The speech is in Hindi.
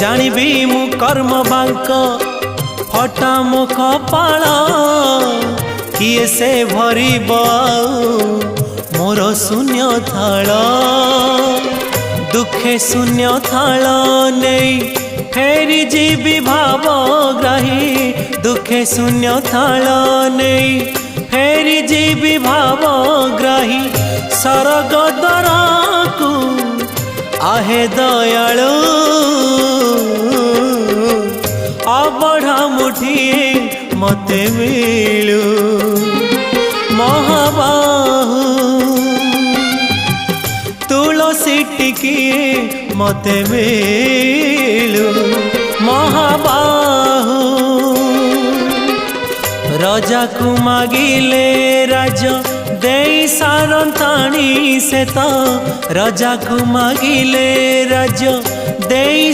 जानिबी मु कर्म बांक फटा मो कपाल किए से भरिब मोर शून्य थाल दुखे शून्य थाल नहीं फेरी जीवी भावग्राही दुखे शून्य थाल नहीं फेरी जीवी भावग्राही सरग दरकू आहे दयालु अबढ़ा मुठिए मते मिलू महाबाहु तुलसी टिकिए मते मिलू महाबाहु राजा को मागिले राज दे सारंताणी से तो राजा को मागिले राज दे